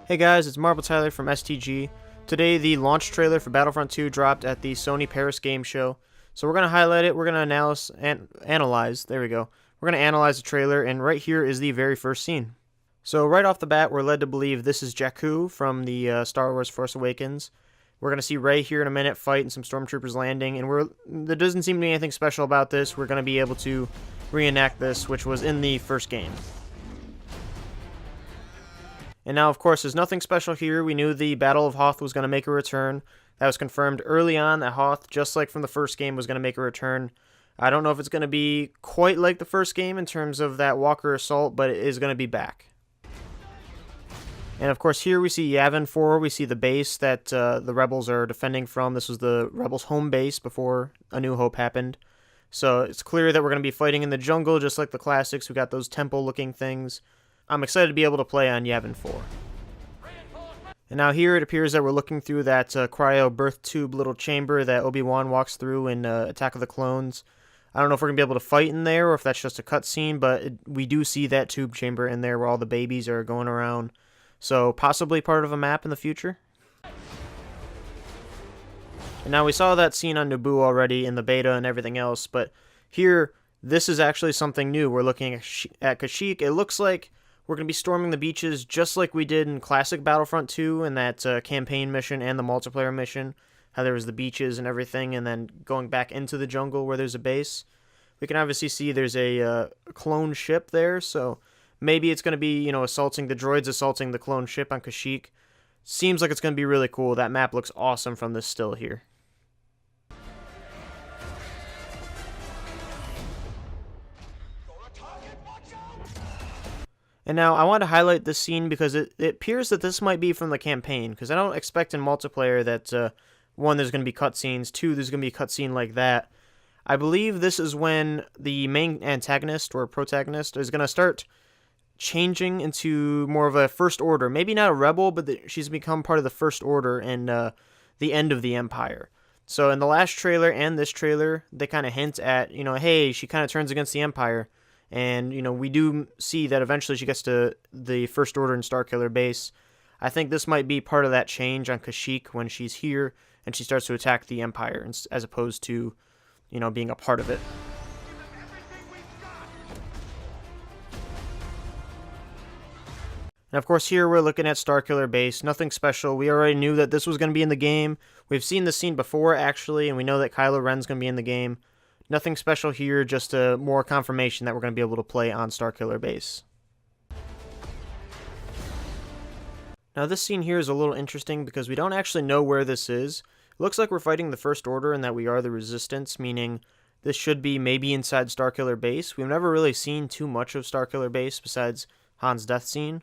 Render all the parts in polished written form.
Hey guys, it's Marble Tyler from STG. Today the launch trailer for Battlefront 2 dropped at the Sony Paris Game Show. So we're going to highlight it, we're going to analyze, there we go. We're going to analyze the trailer, and right here is the very first scene. So right off the bat, we're led to believe this is Jakku from the Star Wars Force Awakens. We're going to see Rey here in a minute fight and some stormtroopers landing, and there doesn't seem to be anything special about this. We're going to be able to reenact this, which was in the first game. And now, of course, there's nothing special here. We knew the Battle of Hoth was going to make a return. That was confirmed early on that Hoth, just like from the first game, was going to make a return. I don't know if it's going to be quite like the first game in terms of that Walker assault, but it is going to be back. And of course, here we see Yavin 4. We see the base that the Rebels are defending from. This was the Rebels' home base before A New Hope happened. So it's clear that we're going to be fighting in the jungle, just like the classics. We got those temple-looking things. I'm excited to be able to play on Yavin 4. And now here it appears that we're looking through that cryo birth tube little chamber that ObiWan walks through in Attack of the Clones. I don't know if we're going to be able to fight in there or if that's just a cutscene, but we do see that tube chamber in there where all the babies are going around. So possibly part of a map in the future. And now we saw that scene on Naboo already in the beta and everything else, but here this is actually something new. We're looking at Kashyyyk. It looks like we're going to be storming the beaches just like we did in classic Battlefront 2 in that campaign mission and the multiplayer mission. How there was the beaches and everything, and then going back into the jungle where there's a base. We can obviously see there's a clone ship there, so maybe it's going to be, assaulting the droids, assaulting the clone ship on Kashyyyk. Seems like it's going to be really cool. That map looks awesome from this still here. And now I want to highlight this scene because it appears that this might be from the campaign, because I don't expect in multiplayer that, one, there's going to be cutscenes, two, there's going to be a cutscene like that. I believe this is when the main antagonist or protagonist is going to start changing into more of a First Order. Maybe not a rebel, but she's become part of the First Order and the end of the Empire. So in the last trailer and this trailer, they kind of hint at, hey, she kind of turns against the Empire. And, we do see that eventually she gets to the First Order in Starkiller Base. I think this might be part of that change on Kashyyyk when she's here and she starts to attack the Empire as opposed to, being a part of it. And of course here we're looking at Starkiller Base. Nothing special. We already knew that this was going to be in the game. We've seen this scene before actually, and we know that Kylo Ren's going to be in the game. Nothing special here, just more confirmation that we're going to be able to play on Starkiller Base. Now this scene here is a little interesting because we don't actually know where this is. It looks like we're fighting the First Order and that we are the Resistance, meaning this should be maybe inside Starkiller Base. We've never really seen too much of Starkiller Base besides Han's death scene.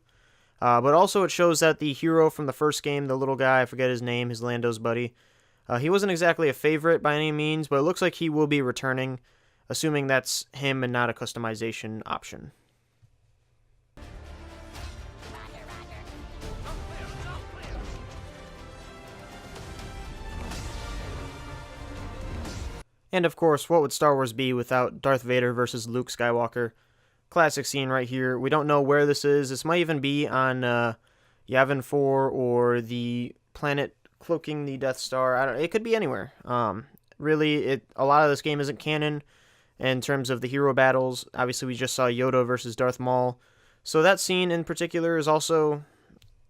But also it shows that the hero from the first game, the little guy, I forget his name, his Lando's buddy, he wasn't exactly a favorite by any means, but it looks like he will be returning, assuming that's him and not a customization option. And of course, what would Star Wars be without Darth Vader versus Luke Skywalker? Classic scene right here. We don't know where this is. This might even be on Yavin 4 or the planet cloaking the Death Star. It could be anywhere. Really, a lot of this game isn't canon in terms of the hero battles. Obviously, we just saw Yoda versus Darth Maul. So that scene in particular is also,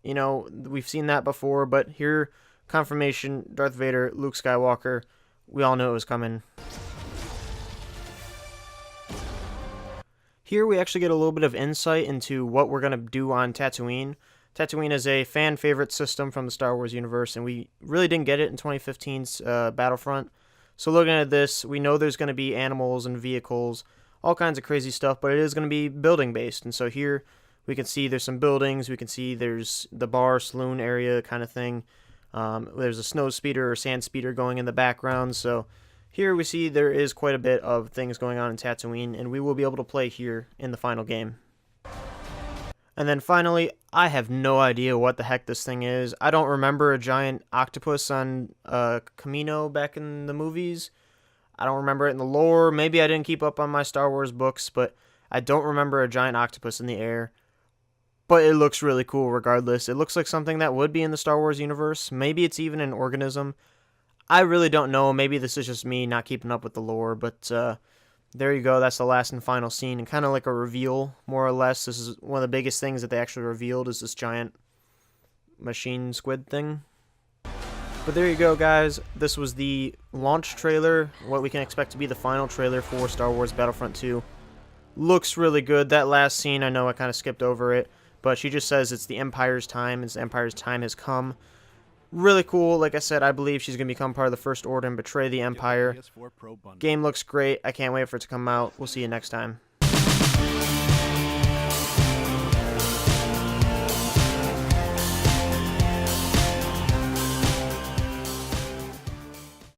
we've seen that before, but here, confirmation, Darth Vader, Luke Skywalker. We all know it was coming. Here we actually get a little bit of insight into what we're going to do on Tatooine. Tatooine is a fan favorite system from the Star Wars universe, and we really didn't get it in 2015's Battlefront. So looking at this, we know there's going to be animals and vehicles, all kinds of crazy stuff, but it is going to be building based. And so here we can see there's some buildings, we can see there's the bar, saloon area kind of thing. There's a snow speeder or sand speeder going in the background. So here we see there is quite a bit of things going on in Tatooine, and we will be able to play here in the final game. And then finally, I have no idea what the heck this thing is. I don't remember a giant octopus on Kamino back in the movies. I don't remember it in the lore. Maybe I didn't keep up on my Star Wars books, but I don't remember a giant octopus in the air. but it looks really cool regardless. It looks like something that would be in the Star Wars universe. Maybe it's even an organism. I really don't know. Maybe this is just me not keeping up with the lore, but there you go. That's the last and final scene, and kind of like a reveal, more or less. This is one of the biggest things that they actually revealed, is this giant machine squid thing. But there you go, guys. This was the launch trailer, what we can expect to be the final trailer for Star Wars Battlefront 2. Looks really good. That last scene, I know I kind of skipped over it, but she just says it's the Empire's time, the Empire's time has come. Really cool. Like I said, I believe she's going to become part of the First Order and betray the Empire. Game looks great. I can't wait for it to come out. We'll see you next time.